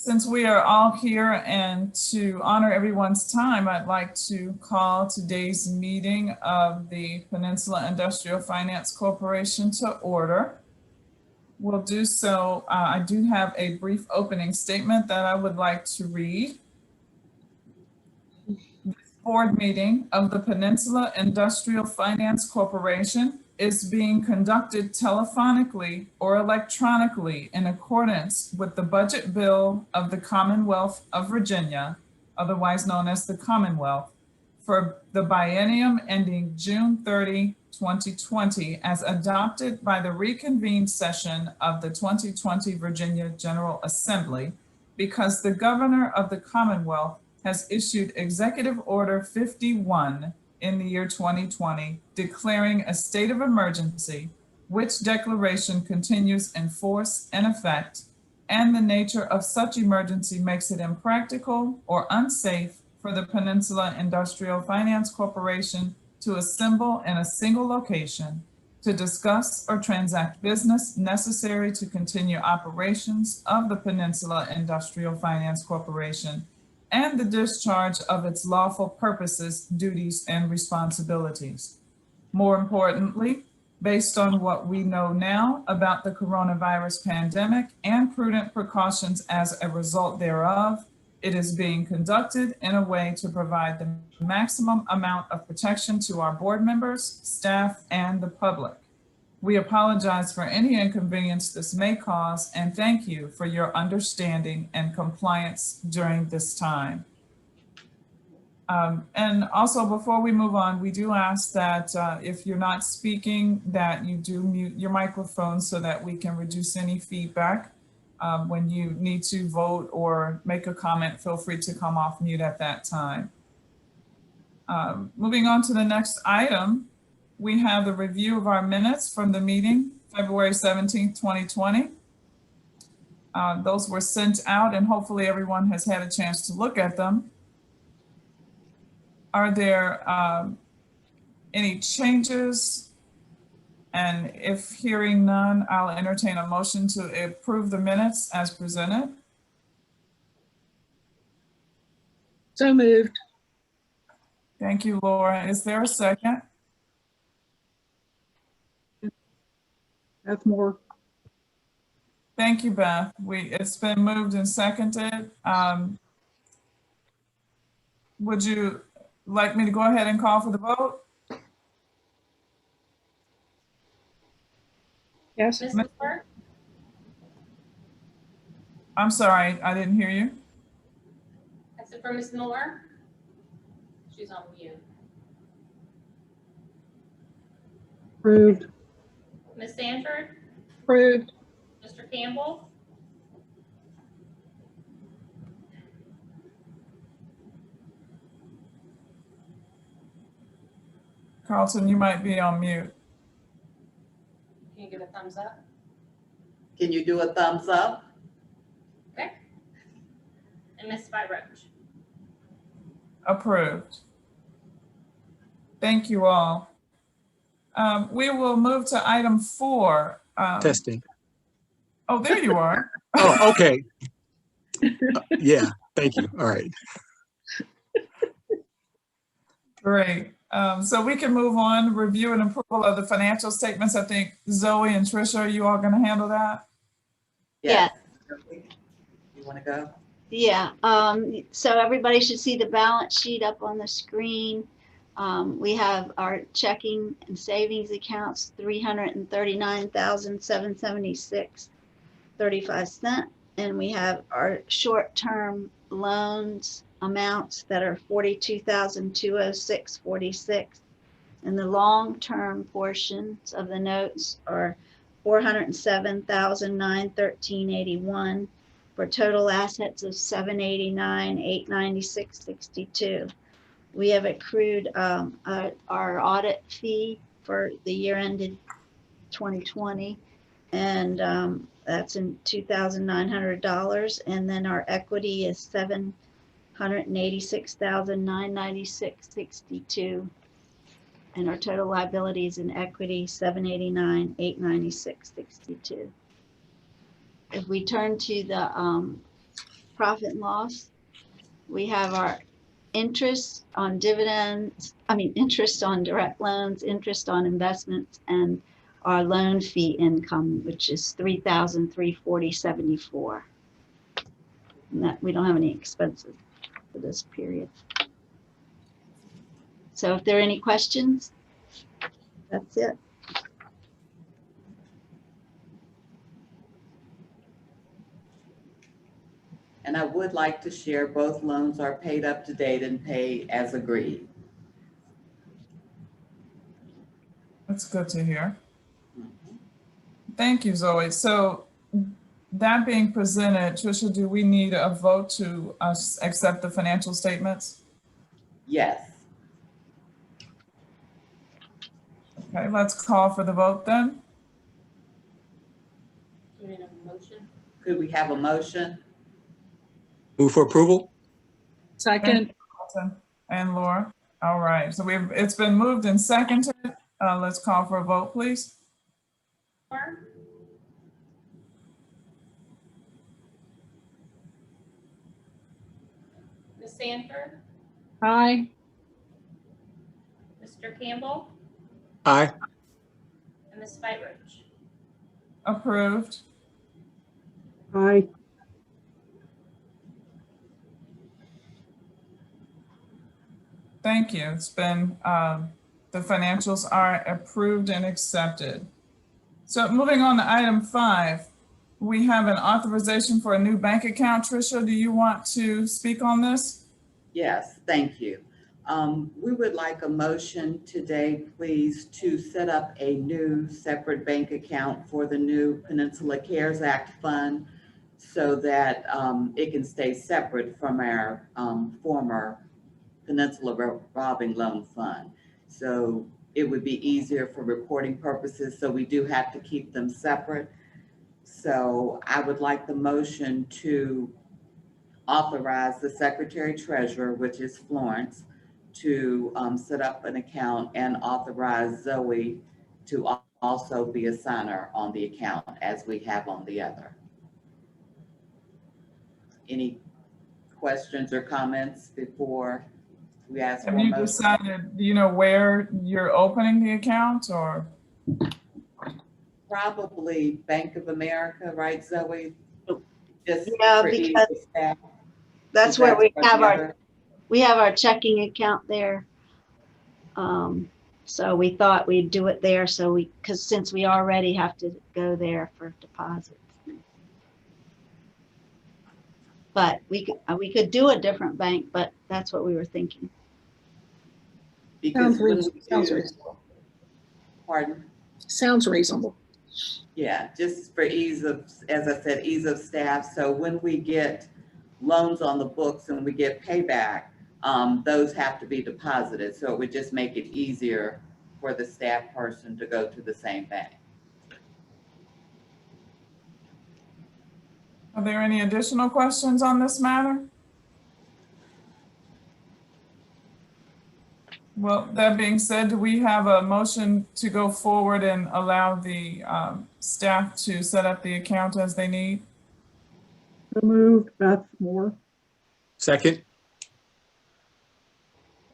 Since we are all here and to honor everyone's time, I'd like to call today's meeting of the Peninsula Industrial Finance Corporation to order. We'll do so. I do have a brief opening statement that I would like to read. This board meeting of the Peninsula Industrial Finance Corporation is being conducted telephonically or electronically in accordance with the budget bill of the Commonwealth of Virginia, otherwise known as the Commonwealth, for the biennium ending June 30, 2020, as adopted by the reconvened session of the 2020 Virginia General Assembly, because the governor of the Commonwealth has issued Executive Order 51 in the year 2020, declaring a state of emergency, which declaration continues in force and effect, and the nature of such emergency makes it impractical or unsafe for the Peninsula Industrial Finance Corporation to assemble in a single location to discuss or transact business necessary to continue operations of the Peninsula Industrial Finance Corporation and the discharge of its lawful purposes, duties, and responsibilities. More importantly, based on what we know now about the coronavirus pandemic and prudent precautions as a result thereof, it is being conducted in a way to provide the maximum amount of protection to our board members, staff, and the public. We apologize for any inconvenience this may cause and thank you for your understanding and compliance during this time. And also, before we move on, we do ask that if you're not speaking, that you do mute your microphone so that we can reduce any feedback. When you need to vote or make a comment, feel free to come off mute at that time. Moving on to the next item, we have the review of our minutes from the meeting, February 17th, 2020. Those were sent out and hopefully everyone has had a chance to look at them. Are there any changes? And if hearing none, I'll entertain a motion to approve the minutes as presented. So moved. Thank you, Laura. Is there a second? Beth Moore. Thank you, Beth. It's been moved and seconded. Would you like me to go ahead and call for the vote? Yes. Ms. Moore? I'm sorry, I didn't hear you. I said for Ms. Moore. She's on mute. Approved. Ms. Sanford? Approved. Mr. Campbell? Carlton, you might be on mute. Can you give a thumbs up? Can you do a thumbs up? Okay. And Ms. Roach? Approved. Thank you all. We will move to item 4. Testing. Oh, there you are. Oh, okay. Yeah, thank you. All right. Great. So we can move on. Review and approval of the financial statements. I think Zoe and Trisha, are you all going to handle that? Yeah. You want to go? Yeah. So everybody should see the balance sheet up on the screen. We have our checking and savings accounts, $339,776.35, and we have our short-term loans amounts that are $42,206.46, and the long-term portions of the notes are $407,913.81 for total assets of $789,896.62. We have accrued our audit fee for the year ended 2020, and that's in $2,900. And then our equity is $786,996.62, and our total liabilities in equity $789,896.62. If we turn to the profit and loss. We have our interest on dividends, interest on direct loans, interest on investments, and our loan fee income, which is $3,340.74. And that we don't have any expenses for this period. So if there are any questions, that's it. And I would like to share both loans are paid up to date and pay as agreed. That's good to hear. Thank you, Zoe. So that being presented, Tricia, do we need a vote to accept the financial statements? Yes. Okay, let's call for the vote then. Do we need a motion? Could we have a motion? Move for approval? Second. Alton and Laura. All right, so it's been moved and seconded. Let's call for a vote, please. Moore? Ms. Sanford? Aye. Mr. Campbell? Aye. And Ms. Spike Roach? Approved. Aye. Thank you. It's been, the financials are approved and accepted. So moving on to item 5, we have an authorization for a new bank account. Tricia, do you want to speak on this? Yes, thank you. We would like a motion today, please, to set up a new separate bank account for the new Peninsula CARES Act fund so that it can stay separate from our former Peninsula revolving loan fund. So it would be easier for reporting purposes, so we do have to keep them separate. So I would like the motion to authorize the Secretary Treasurer, which is Florence, to set up an account and authorize Zoe to also be a signer on the account as we have on the other. Any questions or comments before we ask for a Have you motion? decided, do you know where you're opening the account or? Probably Bank of America, right, Zoe? Just Yeah, for ease because of staff. that's Is where that we what have the our, other- we have our checking account there. So we thought we'd do it there, so because since we already have to go there for deposits. But we could do a different bank, but that's what we were thinking. Because when we Sounds do, reasonable. pardon? Sounds reasonable. Yeah, just for ease of, as I said, ease of staff. So when we get loans on the books and we get payback, those have to be deposited. So it would just make it easier for the staff person to go to the same bank. Are there any additional questions on this matter? Well, that being said, do we have a motion to go forward and allow the staff to set up the account as they need? So moved. Beth Moore. Second?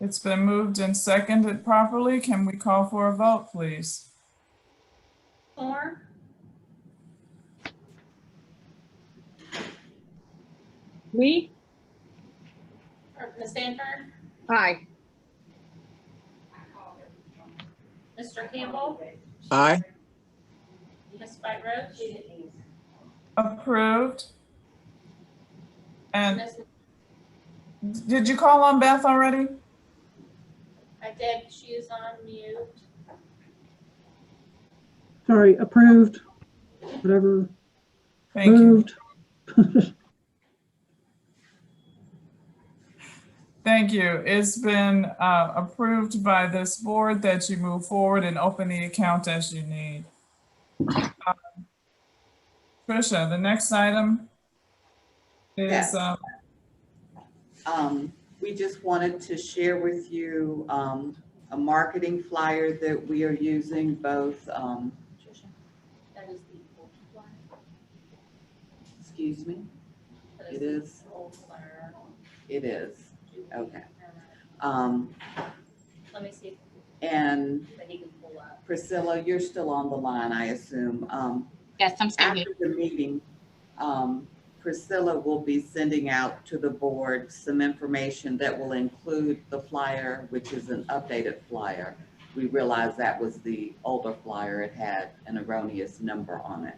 It's been moved and seconded properly. Can we call for a vote, please? Moore? We. Or Ms. Sanford? Aye. Mr. Campbell? Aye. Ms. Spike Roach? Approved. And Ms. did you call on Beth already? I did, she is on mute. Sorry, approved. Whatever. Thank you. Moved. Thank you. It's been approved by this board that you move forward and open the account as you need. Tricia, the next item is, Yes. We just wanted to share with you a marketing flyer that we are using both, Tricia, that is the old one excuse me, for It is? Old flyer. It is, okay. Let me see And if he can pull up. Priscilla, you're still on the line, I assume. Yes, I'm still here. After the meeting, Priscilla will be sending out to the board some information that will include the flyer, which is an updated flyer. We realized that was the older flyer. It had an erroneous number on it.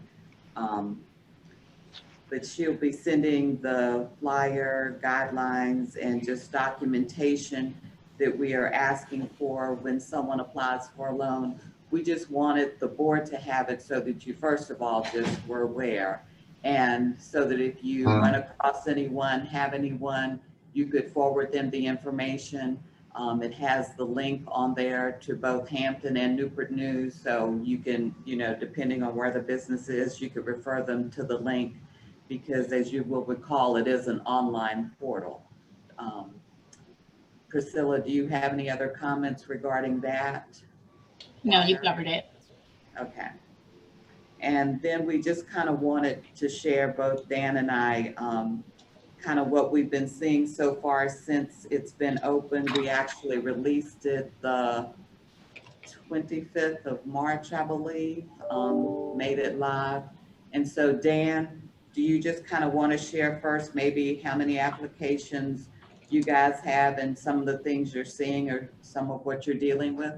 But she'll be sending the flyer guidelines and just documentation that we are asking for when someone applies for a loan. We just wanted the board to have it so that you, first of all, just were aware. And so that if you run across anyone, have anyone, you could forward them the information. It has the link on there to both Hampton and Newport News. So you can, depending on where the business is, you could refer them to the link, because as you will recall, it is an online portal. Priscilla, do you have any other comments regarding that? No, you covered it. Okay. And then we just kind of wanted to share, both Dan and I, kind of what we've been seeing so far since it's been open. We actually released it the 25th of March, I believe, made it live. And so Dan, do you just kind of want to share first maybe how many applications you guys have and some of the things you're seeing or some of what you're dealing with?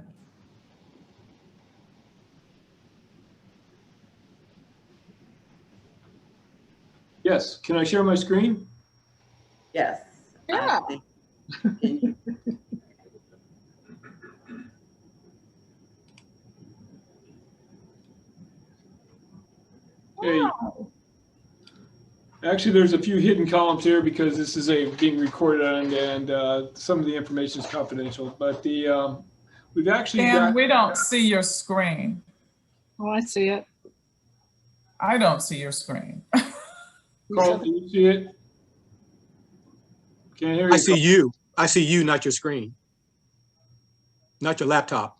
Yes, can I share my screen? Yes. Yeah. Hey. Actually, there's a few hidden columns here because this is being recorded and some of the information is confidential, but we've actually Dan, got, we don't see your screen. Oh, I see it. I don't see your screen. Carl, do you see it? Can't hear you. I see you. I see you, not your screen. Not your laptop.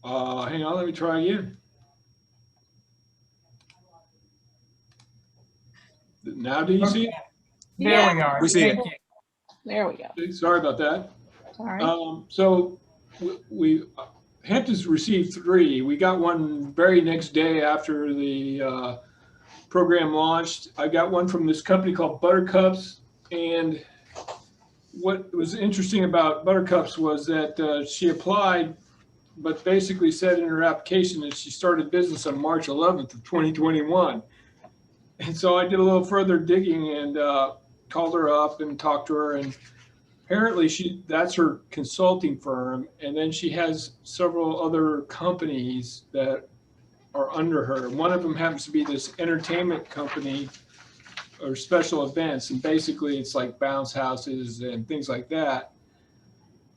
Hang on, let me try again. Now do you see it? There we are. We see Thank it. you. There we go. Okay, sorry about that. All right. So we Hampton's received 3. We got one very next day after the program launched. I got one from this company called Buttercups, and what was interesting about Buttercups was that she applied, but basically said in her application that she started business on March 11th of 2021. And so I did a little further digging and called her up and talked to her, and apparently that's her consulting firm. And then she has several other companies that are under her. One of them happens to be this entertainment company or special events. And basically it's like bounce houses and things like that.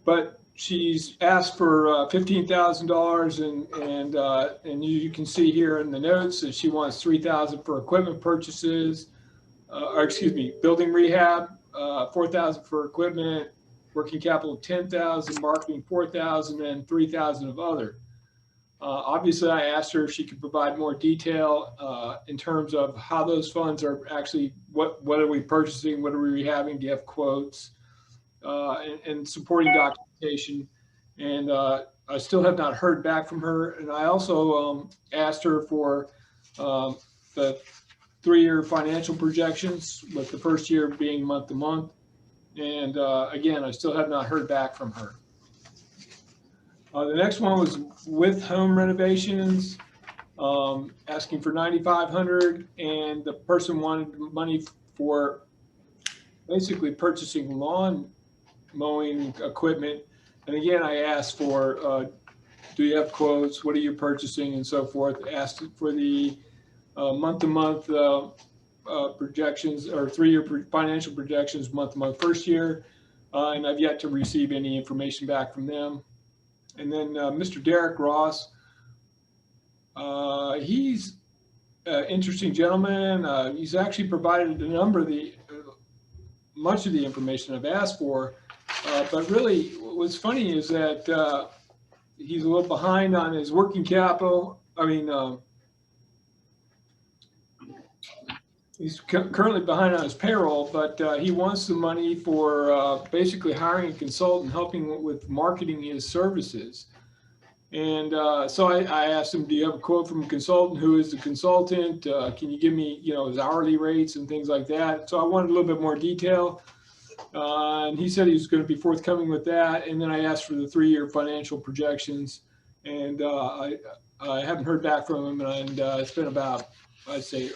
But she's asked for $15,000 and you can see here in the notes that she wants $3,000 for equipment purchases, building rehab, $4,000 for equipment, working capital $10,000, marketing $4,000, and $3,000 of other. Obviously, I asked her if she could provide more detail in terms of how those funds are actually, what are we purchasing, what are we rehabbing, do you have quotes, and supporting documentation. And I still have not heard back from her. And I also asked her for the 3-year financial projections, with the first year being month to month. And again, I still have not heard back from her. The next one was with home renovations, asking for $9,500, and the person wanted money for basically purchasing lawn mowing equipment. And again, I asked for, do you have quotes? What are you purchasing, and so forth. Asked for the month-to-month projections, or 3-year financial projections, month-to-month first year, and I've yet to receive any information back from them. And then Mr. Derek Ross, he's an interesting gentleman. He's actually provided a number of much of the information I've asked for, but really what's funny is that he's a little behind on his working capital. He's currently behind on his payroll, but he wants the money for basically hiring a consultant, helping with marketing his services. And so I asked him, do you have a quote from a consultant? Who is the consultant? Can you give me, his hourly rates and things like that? So I wanted a little bit more detail. And he said he was going to be forthcoming with that. And then I asked for the 3-year financial projections. And I haven't heard back from him. And it's been about, I'd say,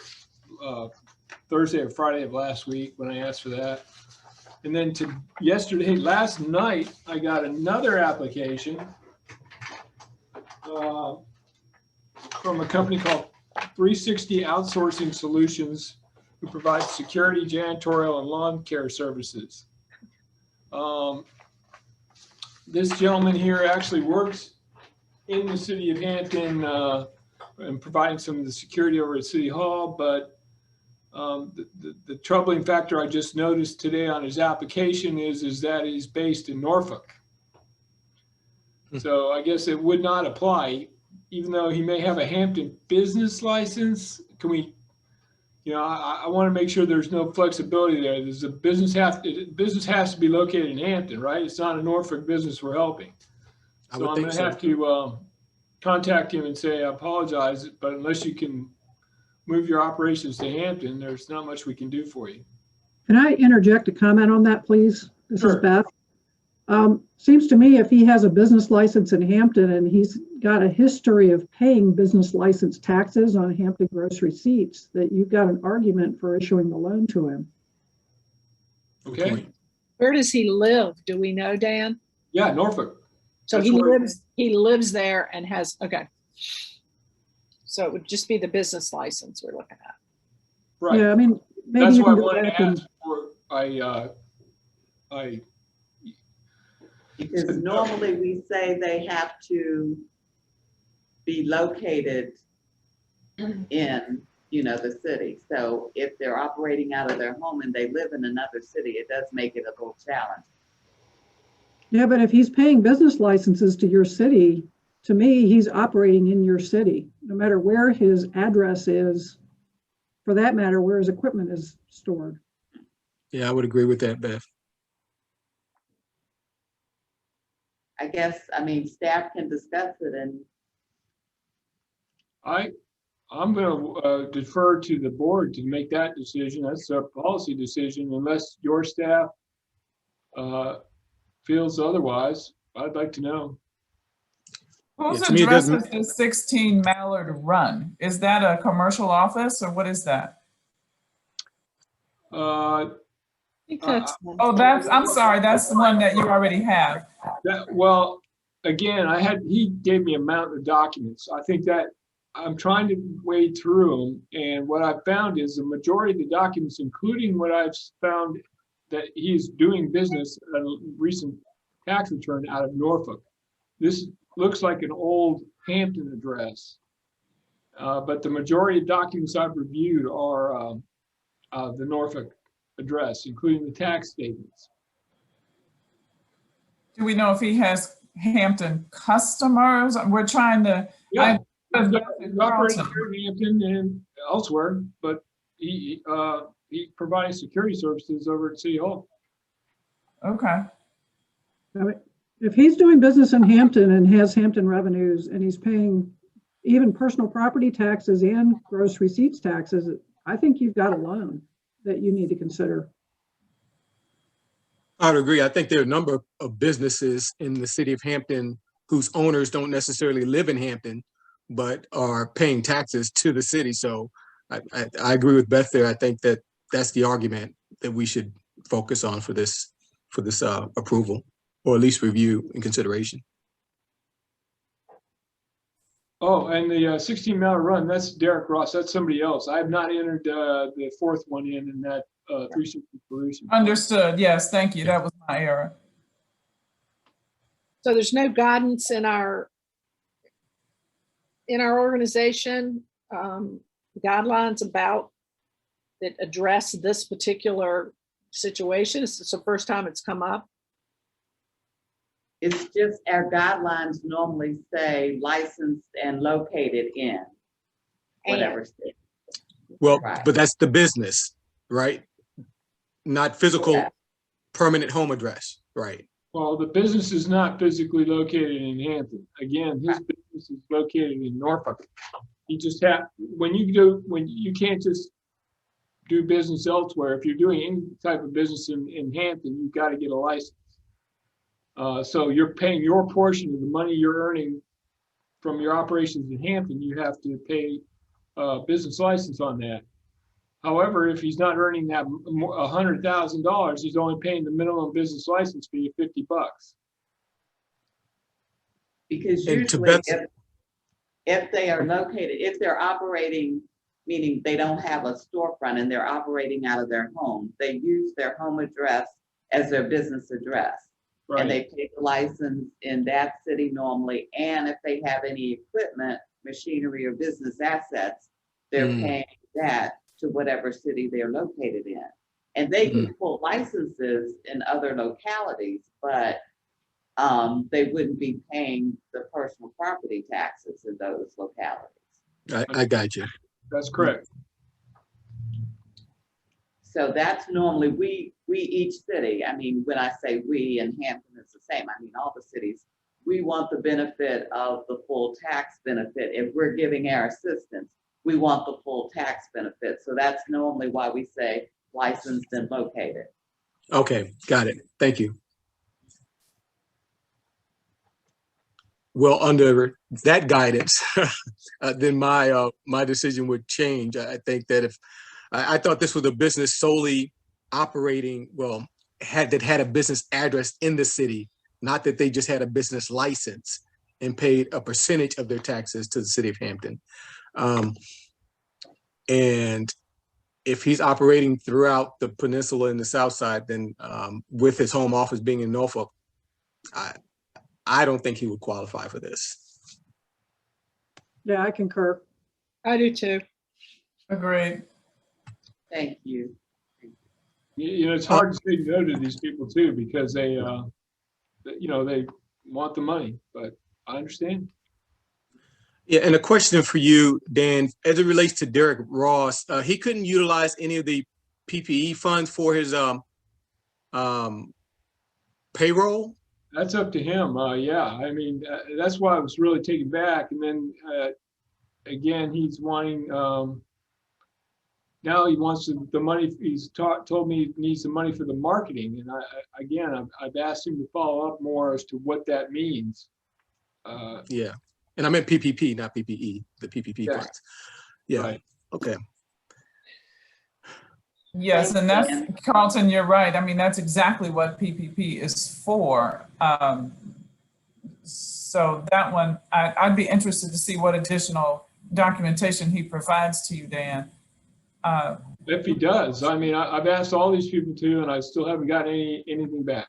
Thursday or Friday of last week when I asked for that. And then last night, I got another application from a company called 360 Outsourcing Solutions, who provides security, janitorial, and lawn care services. This gentleman here actually works in the city of Hampton and providing some of the security over at City Hall, but the troubling factor I just noticed today on his application is that he's based in Norfolk. So I guess it would not apply, even though he may have a Hampton business license. Can we, I want to make sure there's no flexibility there. There's business has to be located in Hampton, right? It's not a Norfolk business we're helping. So I'm going to have to contact him and say, I apologize, but unless you can move your operations to Hampton, there's not much we can do for you. Can I interject a comment on that, please? This Sure. is Beth. Seems to me if he has a business license in Hampton and he's got a history of paying business license taxes on Hampton gross receipts, that you've got an argument for issuing the loan to him. Okay. Where does he live? Do we know, Dan? Yeah, Norfolk. So That's he where- lives there and has, okay. So it would just be the business license we're looking at. Right. Yeah, I mean, maybe That's you why I can go wanted back to and, ask for, Because normally we say they have to be located in, the city. So if they're operating out of their home and they live in another city, it does make it a little challenge. yeah, but if he's paying business licenses to your city, to me, he's operating in your city, no matter where his address is, for that matter, where his equipment is stored. Yeah, I would agree with that, Beth. I guess, staff can discuss it and I'm going to defer to the board to make that decision. That's a policy decision, unless your staff feels otherwise. I'd like to know. Whose Yeah, to me, it address doesn't- is the 16 Mallard Run? Is that a commercial office or what is that? I think that's Oh, I'm sorry, that's the one that you already have. Well, again, he gave me a mountain of documents. I think that I'm trying to wade through them. And what I've found is the majority of the documents, including what I've found that he's doing business at a recent tax return out of Norfolk. This looks like an old Hampton address. But the majority of documents I've reviewed are the Norfolk address, including the tax statements. Do we know if he has Hampton customers? We're trying to. Yeah, I- he operates here in Hampton and elsewhere, but he provides security services over at City Hall. Okay. If he's doing business in Hampton and has Hampton revenues and he's paying even personal property taxes and gross receipts taxes, I think you've got a loan that you need to consider. I would agree. I think there are a number of businesses in the city of Hampton whose owners don't necessarily live in Hampton, but are paying taxes to the city. So I agree with Beth there. I think that that's the argument that we should focus on for this approval, or at least review and consideration. Oh, and the 16-mile run, that's Derek Ross. That's somebody else. I have not entered the fourth one in that 360 solution. Understood. Yes, thank you. That was my error. So there's no guidance in our organization, guidelines about that address this particular situation. It's the first time it's come up. it's just our guidelines normally say licensed and located in whatever state. Well, Right. but that's the business, right? Not physical Correct. permanent home address, right? Well, the business is not physically located in Hampton. Again, his business is located in Norfolk. You just have, when you can't just do business elsewhere. If you're doing any type of business in Hampton, you've got to get a license. So you're paying your portion of the money you're earning from your operations in Hampton. You have to pay a business license on that. However, if he's not earning that $100,000, he's only paying the minimum business license fee of $50. Because And to usually Beth's- if they are located, if they're operating, meaning they don't have a storefront and they're operating out of their home, they use their home address as their business address. Right. And they pay the license in that city normally. And if they have any equipment, machinery, or business assets, they're paying that to whatever city they're located in. And they can pull licenses in other localities, but they wouldn't be paying the personal property taxes in those localities. I got you. That's correct. So that's normally, we each city, I mean, when I say we, and Hampton is the same, I mean, all the cities, we want the benefit of the full tax benefit. If we're giving our assistance, we want the full tax benefit. So that's normally why we say licensed and located. Okay, got it. Thank you. Well, under that guidance, then my decision would change. I think that if I thought this was a business solely operating, well, had a business address in the city, not that they just had a business license and paid a percentage of their taxes to the city of Hampton. And if he's operating throughout the peninsula and the south side, then with his home office being in Norfolk, I don't think he would qualify for this. Yeah, I concur. I do too. Agreed. Thank you. You know, it's hard to say no to these people too, because they, you know, they want the money, but I understand. Yeah, and a question for you, Dan, as it relates to Derek Ross, he couldn't utilize any of the PPE funds for his payroll? That's up to him. Yeah, I mean, that's why I was really taken back. And then again, he's wanting, now he wants the money. He's told me he needs the money for the marketing. And I've asked him to follow up more as to what that means. Yeah, and I meant PPP, not PPE, the PPP Yeah. funds. Yeah, Right. okay. Yes, and Thanks, that's, Dan. Carlton, you're right. I mean, that's exactly what PPP is for. So that one, I'd be interested to see what additional documentation he provides to you, Dan. If he does, I mean, I've asked all these people too, and I still haven't got anything back.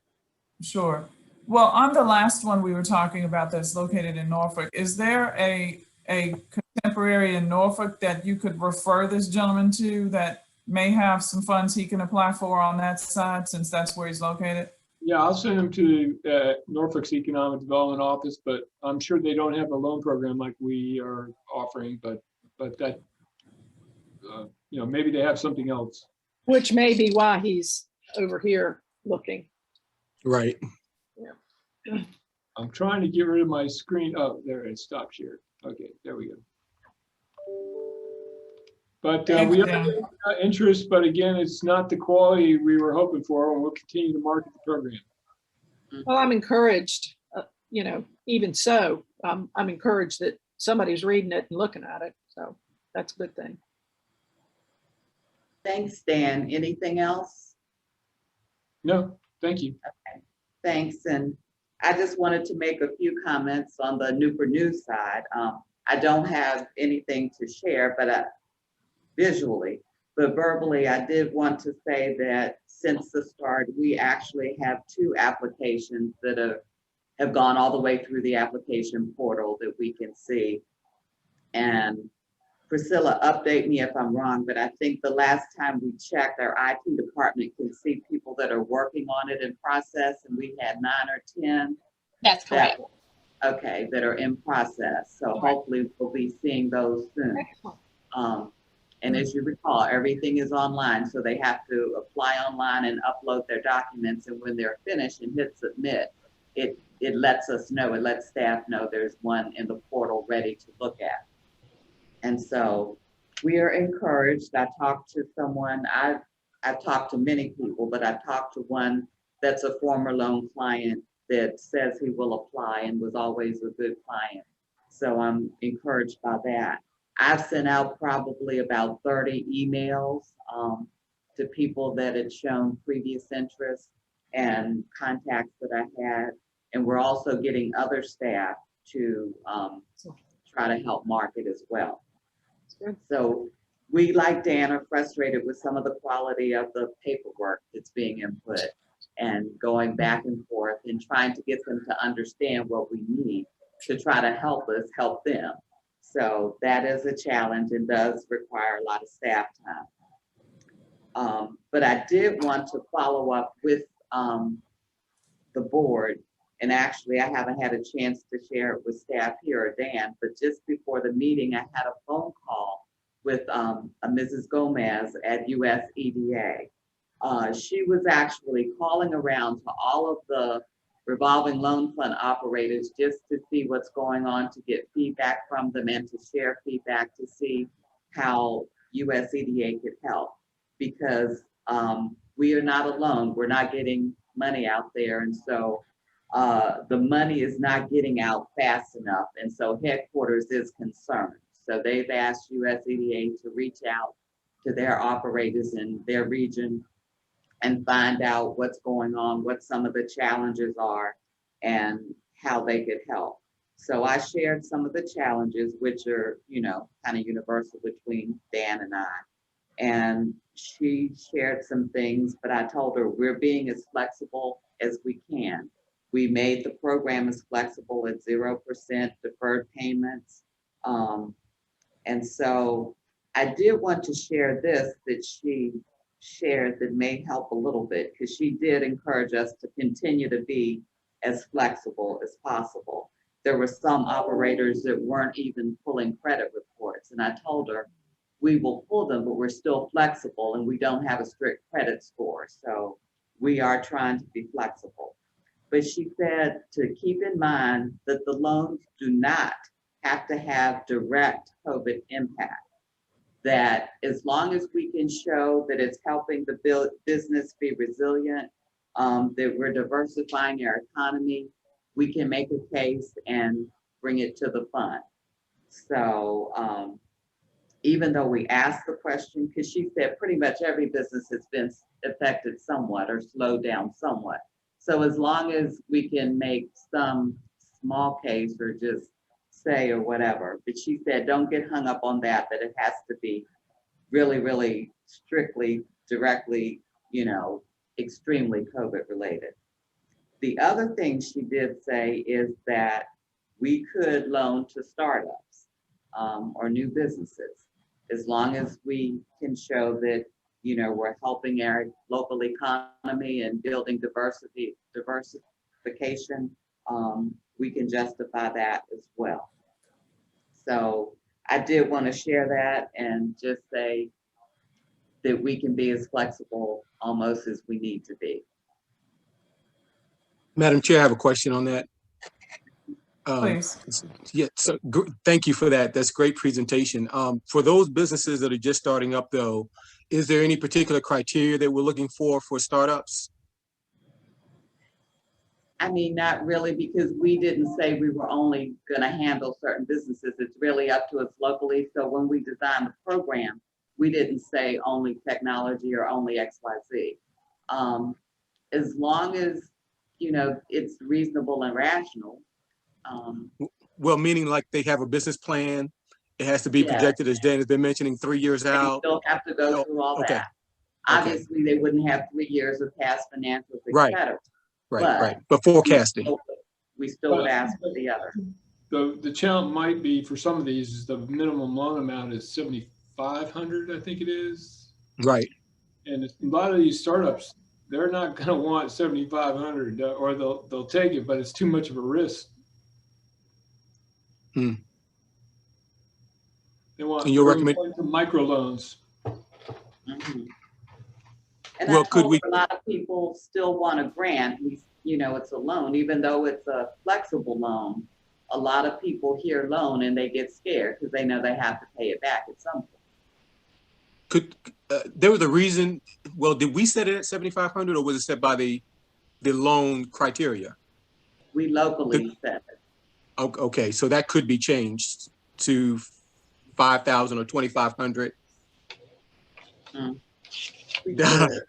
Sure. Well, on the last one we were talking about that's located in Norfolk, is there a contemporary in Norfolk that you could refer this gentleman to that may have some funds he can apply for on that side, since that's where he's located? Yeah, I'll send him to Norfolk's Economic Development Office, but I'm sure they don't have a loan program like we are offering, but that, you know, maybe they have something else. Which may be why he's over here looking. Right. I'm trying to get rid of my screen. Oh, there it stopped share. Okay, there we go. But Thanks, we Dan. have interest, but again, it's not the quality we were hoping for, and we'll continue to market the program. Well, I'm encouraged, you know, even so, I'm encouraged that somebody's reading it and looking at it. So that's a good thing. Thanks, Dan. Anything else? No, thank you. Okay, thanks. And I just wanted to make a few comments on the Newport News side. I don't have anything to share, but visually, but verbally, I did want to say that since the start, we actually have 2 applications that have gone all the way through the application portal that we can see. And Priscilla, update me if I'm wrong, but I think the last time we checked, our IT department can see people that are working on it in process, and we had 9 or 10. That's correct. That are in process. So hopefully we'll be seeing those soon. And as you recall, everything is online, so they have to apply online and upload their documents. And when they're finished and hit submit, it lets us know, it lets staff know there's one in the portal ready to look at. And so we are encouraged. I talked to someone, I've talked to many people, but I talked to one that's a former loan client that says he will apply and was always a good client. So I'm encouraged by that. I've sent out probably about 30 emails to people that had shown previous interest and contacts that I had. And we're also getting other staff to try to help market as well. So we, like Dan, are frustrated with some of the quality of the paperwork that's being input and going back and forth and trying to get them to understand what we need to try to help us help them. So that is a challenge and does require a lot of staff time. But I did want to follow up with the board, and actually I haven't had a chance to share it with staff here or Dan, but just before the meeting, I had a phone call with a Mrs. Gomez at USEDA. She was actually calling around to all of the revolving loan fund operators just to see what's going on, to get feedback from them and to share feedback to see how USEDA could help, because we are not alone. We're not getting money out there. And so the money is not getting out fast enough. And so headquarters is concerned. So they've asked USEDA to reach out to their operators in their region and find out what's going on, what some of the challenges are, and how they could help. So I shared some of the challenges, which are, you know, kind of universal between Dan and I. And she shared some things, but I told her we're being as flexible as we can. We made the program as flexible at 0% deferred payments. And so I did want to share this that she shared that may help a little bit, because she did encourage us to continue to be as flexible as possible. There were some operators that weren't even pulling credit reports, and I told her we will pull them, but we're still flexible and we don't have a strict credit score. So we are trying to be flexible. But she said to keep in mind that the loans do not have to have direct COVID impact. That as long as we can show that it's helping the business be resilient, that we're diversifying our economy, we can make a case and bring it to the fund. So even though we asked the question, because she said pretty much every business has been affected somewhat or slowed down somewhat. So as long as we can make some small case or just say or whatever, but she said, don't get hung up on that it has to be really, really strictly, directly, you know, extremely COVID related. The other thing she did say is that we could loan to startups or new businesses, as long as we can show that, you know, we're helping our local economy and building diversification. We can justify that as well. So I did want to share that and just say that we can be as flexible almost as we need to be. Madam Chair, I have a question on that. Please. Yeah, so thank you for that. That's great presentation. For those businesses that are just starting up though, is there any particular criteria that we're looking for startups? I mean, not really, because we didn't say we were only going to handle certain businesses. It's really up to us locally. So when we designed the program, we didn't say only technology or only XYZ. As long as, you know, it's reasonable and rational. Well, meaning like they have a business plan. It has to be projected, as Dan has been mentioning, 3 years out. They still have to go through all that. Obviously, they wouldn't have 3 years of past financials, et cetera. Right. But forecasting. We still would ask for the other. The challenge might be for some of these is the minimum loan amount is $7,500, I think it is. Right. And a lot of these startups, they're not going to want $7,500, or they'll take it, but it's too much of a risk. They want And your recommend- microloans. Mhm. And Well, I could told we- a lot of people still want a grant. It's a loan, even though it's a flexible loan. A lot of people hear loan and they get scared because they know they have to pay it back at some point. There was a reason, well, did we set it at 7,500 or was it set by the loan criteria? We locally said it. Okay, so that could be changed to 5,000 or 2,500. We could.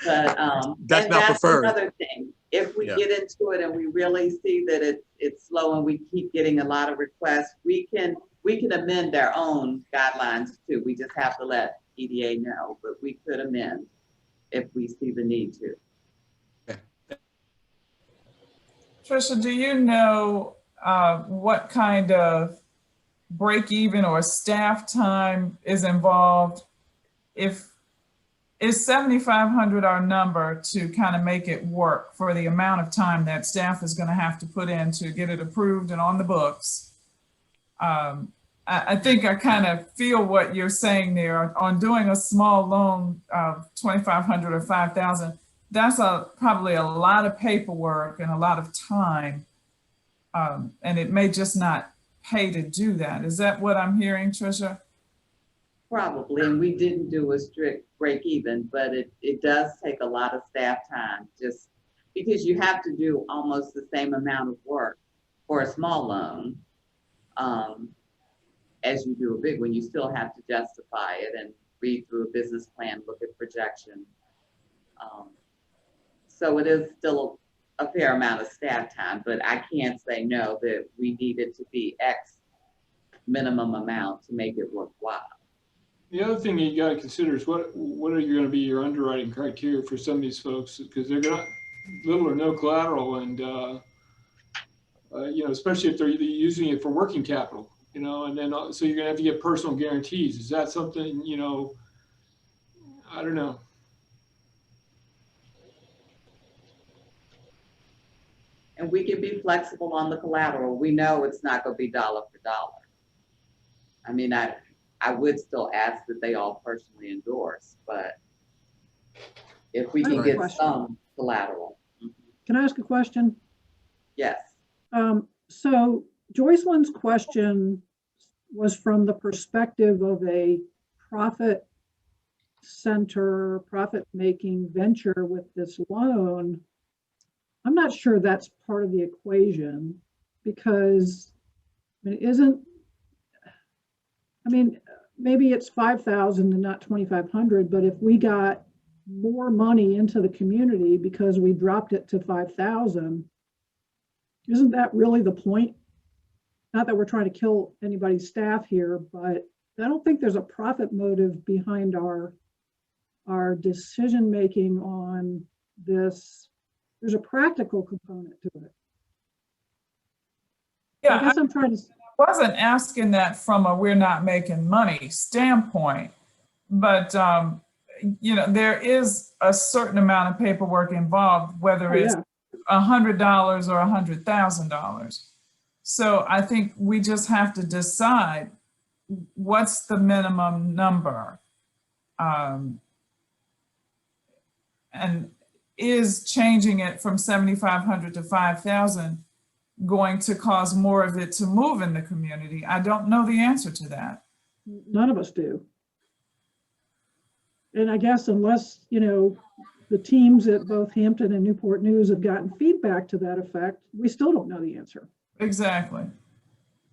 But That's not preferred. another thing. If we Yeah. get into it and we really see that it's slow and we keep getting a lot of requests, we can amend our own guidelines too. We just have to let EDA know, but we could amend if we see the need to. Trisha, do you know what kind of break even or staff time is involved? Is 7,500 our number to kind of make it work for the amount of time that staff is going to have to put in to get it approved and on the books? I think I kind of feel what you're saying there on doing a small loan of 2,500 or 5,000. That's probably a lot of paperwork and a lot of time. And it may just not pay to do that. Is that what I'm hearing, Trisha? Probably, and we didn't do a strict break even, but it does take a lot of staff time just because you have to do almost the same amount of work for a small loan as you do a big one. You still have to justify it and read through a business plan, look at projection. So it is still a fair amount of staff time, but I can't say no that we need it to be X minimum amount to make it worthwhile. The other thing you got to consider is what are you going to be your underwriting criteria for some of these folks, because they're got little or no collateral, and especially if they're using it for working capital, and then so you're going to have to get personal guarantees. Is that something, I don't know. And we can be flexible on the collateral. We know it's not going to be dollar for dollar. I mean, I would still ask that they all personally endorse, but if we can get some collateral. Can I ask a question? Yes. So Joycelyn's question was from the perspective of a profit center, profit-making venture with this loan. I'm not sure that's part of the equation because maybe it's 5,000 and not 2,500, but if we got more money into the community because we dropped it to 5,000, isn't that really the point? Not that we're trying to kill anybody's staff here, but I don't think there's a profit motive behind our decision-making on this. There's a practical component to it. Yeah, I guess I'm trying to. Wasn't asking that from a we're not making money standpoint, but there is a certain amount of paperwork involved, whether it's $100 or $100,000. So I think we just have to decide what's the minimum number, and is changing it from 7,500 to 5,000 going to cause more of it to move in the community? I don't know the answer to that. None of us do. And I guess unless, the teams at both Hampton and Newport News have gotten feedback to that effect, we still don't know the answer. Exactly.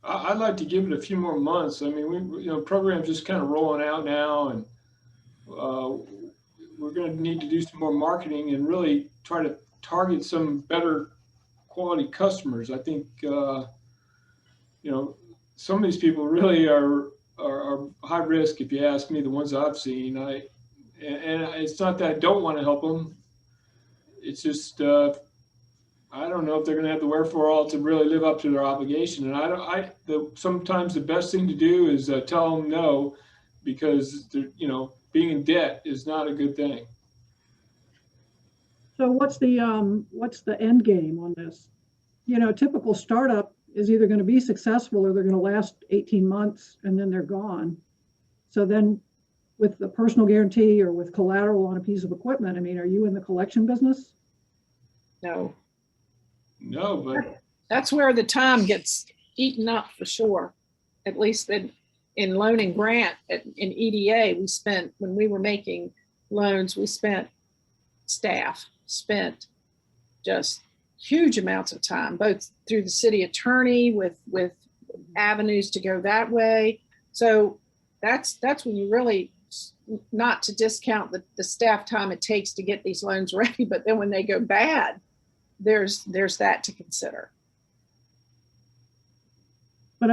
I'd like to give it a few more months. I mean, program's just kind of rolling out now, and we're going to need to do some more marketing and really try to target some better quality customers. I think, some of these people really are high risk, if you ask me, the ones I've seen. And it's not that I don't want to help them. It's just, I don't know if they're going to have the wherewithal to really live up to their obligation. And sometimes the best thing to do is tell them no, because being in debt is not a good thing. So what's the end game on this? Typical startup, is either going to be successful or they're going to last 18 months and then they're gone. So then with the personal guarantee or with collateral on a piece of equipment, I mean, are you in the collection business? No, No, but that's where the time gets eaten up for sure. At least in loan and grant, in EDA, we spent, when we were making loans, we spent just huge amounts of time, both through the city attorney with avenues to go that way. So that's when you really, not to discount the staff time it takes to get these loans ready, but then when they go bad, there's that to consider. But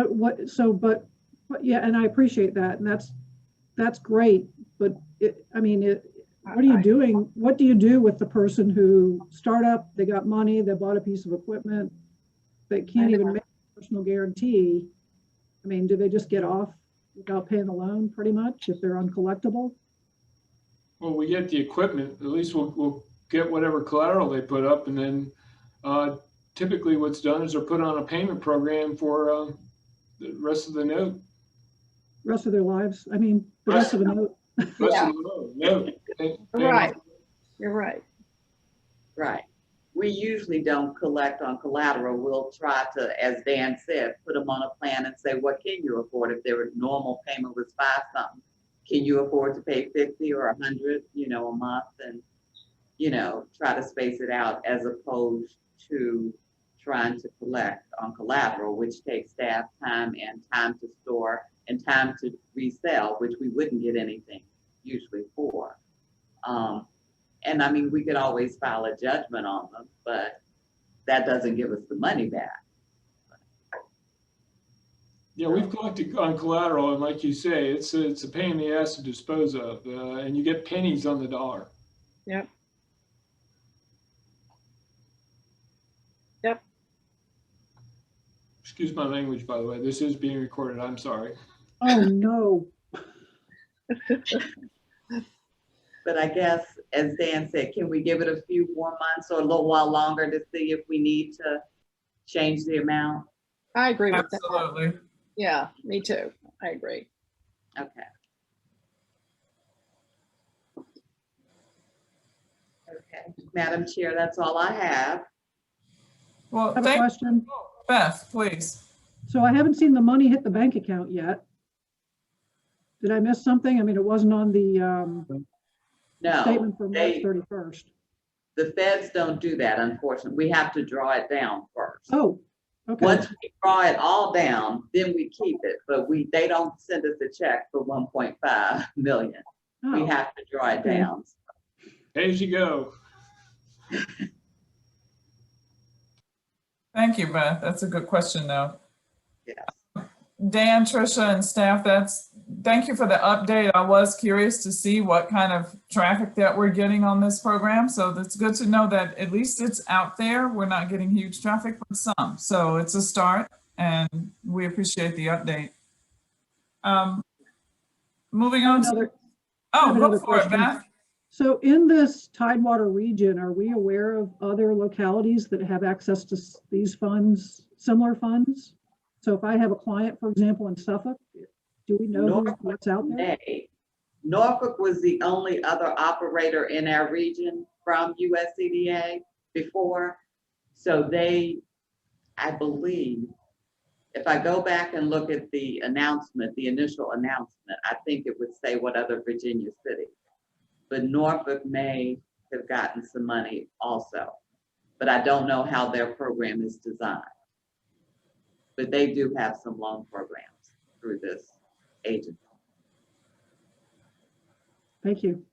yeah, and I appreciate that, and that's great. But what are you doing? What do you do with the person who start up, they got money, they bought a piece of equipment, they can't even make a personal guarantee? I mean, do they just get off without paying the loan pretty much if they're uncollectible? well, we get the equipment, at least we'll get whatever collateral they put up, and then typically what's done is they're put on a payment program for the rest of the note. Rest of their lives? I mean, the rest of the note. Rest Yeah. of the note. Right. You're right. Right. We usually don't collect on collateral. We'll try to, as Dan said, put them on a plan and say, what can you afford? If their normal payment was 5 something, can you afford to pay 50 or 100, a month? And, try to space it out, as opposed to trying to collect on collateral, which takes staff time and time to store and time to resell, which we wouldn't get anything usually for. And I mean, we could always file a judgment on them, but that doesn't give us the money back. Yeah, we've collected on collateral, and like you say, it's a pain in the ass to dispose of, and you get pennies on the dollar. Yep. Excuse my language, by the way. This is being recorded. I'm sorry. Oh, no. But I guess, as Dan said, can we give it a few more months or a little while longer to see if we need to change the amount? I agree with that. Absolutely. Yeah, me too. I agree. Okay. Okay, Madam Chair, that's all I have. Well, I have a thank question. Beth, please. So I haven't seen the money hit the bank account yet. Did I miss something? I mean, it wasn't on the No, statement for March 31st. the feds don't do that, unfortunately. We have to draw it down first. Oh, okay. Once we draw it all down, then we keep it, but they don't send us a check for 1.5 million. We Oh, have to draw it okay. down. Pay as you go. Thank you, Beth. That's a good question, though. Yeah. Dan, Tricia, and staff, thank you for the update. I was curious to see what kind of traffic that we're getting on this program. So that's good to know that at least it's out there. We're not getting huge traffic, but some. So it's a start, and we appreciate the update. Moving on to, I have go another for it, question. Beth. So in this Tidewater region, are we aware of other localities that have access to these funds, similar funds? So if I have a client, for example, in Suffolk, do we know what's out there? Norfolk was the only other operator in our region from USCDA before. So I believe, if I go back and look at the announcement, the initial announcement, I think it would say what other Virginia city. But Norfolk may have gotten some money also, but I don't know how their program is designed. But they do have some loan programs through this agency. Thank you.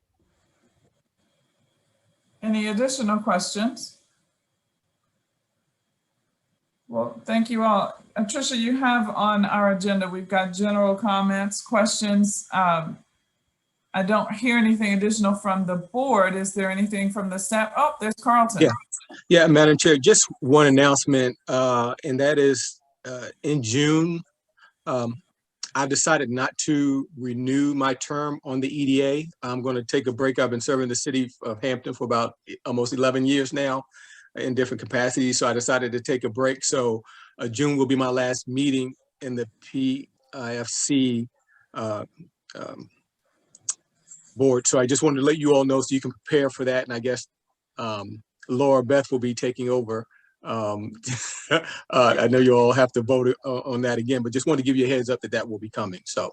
Any additional questions? Well, thank you all. Tricia, you have on our agenda, we've got general comments, questions. I don't hear anything additional from the board. Is there anything from the staff? Oh, there's Carlton. Yeah, Madam Chair, just one announcement, and that is in June, I've decided not to renew my term on the EDA. I'm going to take a break. I've been serving the city of Hampton for about almost 11 years now in different capacities. So I decided to take a break. So June will be my last meeting in the PIFC board. So I just wanted to let you all know so you can prepare for that. And I guess Laura Beth will be taking over. I know you all have to vote on that again, but just wanted to give you a heads up that that will be coming. So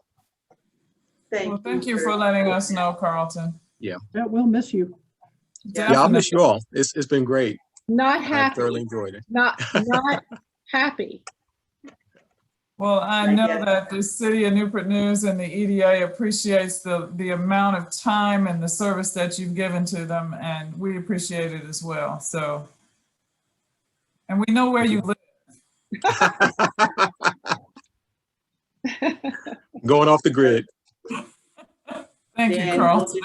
Thank you for letting us know, Carlton. yeah, We'll miss you. yeah, I'll miss you all. It's been great. Not I happy. thoroughly enjoyed it. Not happy. Well, I know that the City of Newport News and the EDA appreciates the amount of time and the service that you've given to them, and we appreciate it as well. So, and we know where you live. Going off the grid. Thank you, Dan, Carlton.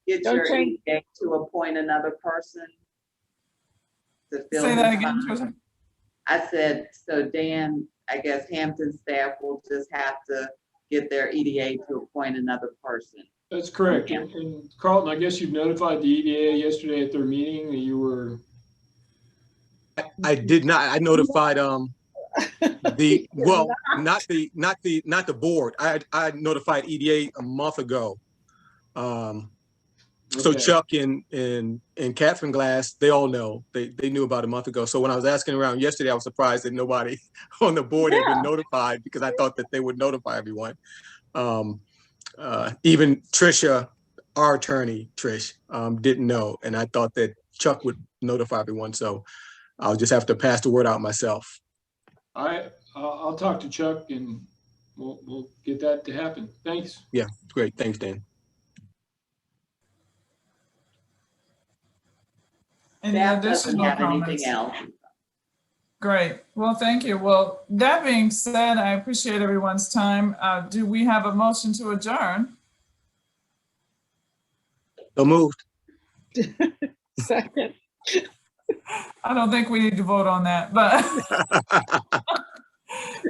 Get Don't your change- EDA to appoint another person to fill Say the that again, time. Tricia. I said, so Dan, I guess Hampton staff will just have to get their EDA to appoint another person. That's correct. And Carlton, I guess you've notified the EDA yesterday at their meeting that you were. I did not. I notified the well, not the board. I notified EDA a month ago. So Okay. Chuck and Catherine Glass, they all know. They knew about a month ago. So when I was asking around yesterday, I was surprised that nobody on the board had been notified, because I thought that they would notify everyone. Even Tricia, our attorney, Trish, didn't know. And I thought that Chuck would notify everyone. So I'll just have to pass the word out myself. I'll talk to Chuck and we'll get that to happen. Thanks. Yeah, great. Thanks, Dan. Any Staff doesn't additional have comments? anything else. Great. Well, thank you. Well, that being said, I appreciate everyone's time. Do we have a motion to adjourn? So moved. Second. I don't think we need to vote on that, but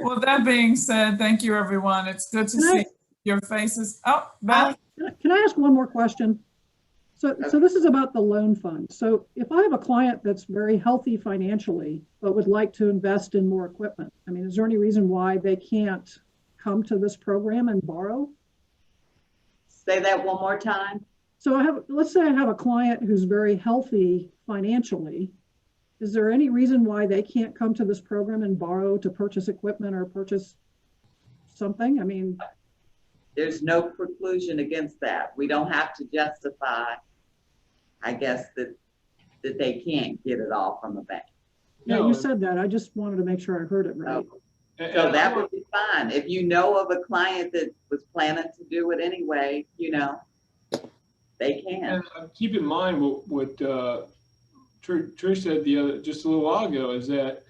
well, that being said, thank you, everyone. It's good to see your faces. Oh, Beth? Can I ask one more question? So this is about the loan fund. So if I have a client that's very healthy financially, but would like to invest in more equipment, I mean, is there any reason why they can't come to this program and borrow? Say that one more time. So let's say I have a client who's very healthy financially. Is there any reason why they can't come to this program and borrow to purchase equipment or purchase something? I mean, There's no preclusion against that. We don't have to justify, I guess, that they can't get it all from the bank. yeah, No. you said that. I just wanted to make sure I heard it right. So that would be fine. If you know of a client that was planning to do it anyway, they can. And keep in mind what Trish said just a little while ago, is that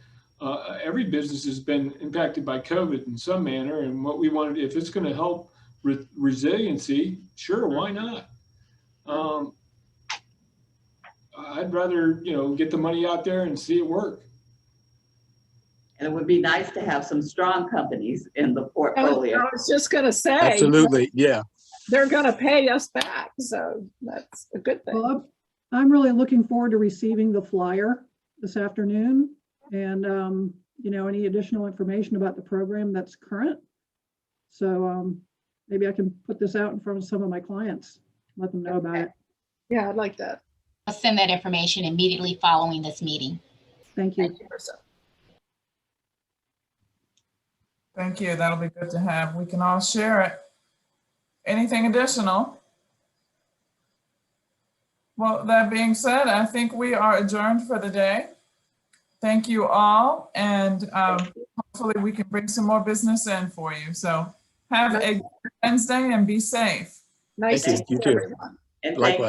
every business has been impacted by COVID in some manner. And what we wanted, if it's going to help resiliency, sure, why not? I'd rather, get the money out there and see it work. And it would be nice to have some strong companies in the portfolio. I was just going to say. Absolutely. Yeah. They're going to pay us back. So that's a good thing. Well, I'm really looking forward to receiving the flyer this afternoon and, any additional information about the program that's current. So maybe I can put this out in front of some of my clients, let them know about it. Yeah, I'd like that. I'll send that information immediately following this meeting. Thank you. Thank you, Marissa. Thank you. That'll be good to have. We can all share it. Anything additional? Well, that being said, I think we are adjourned for the day. Thank you all. And hopefully we can bring some more business in for you. So have a good Wednesday and be safe. Nice Thank to you. see You too. everyone. And thank Likewise. you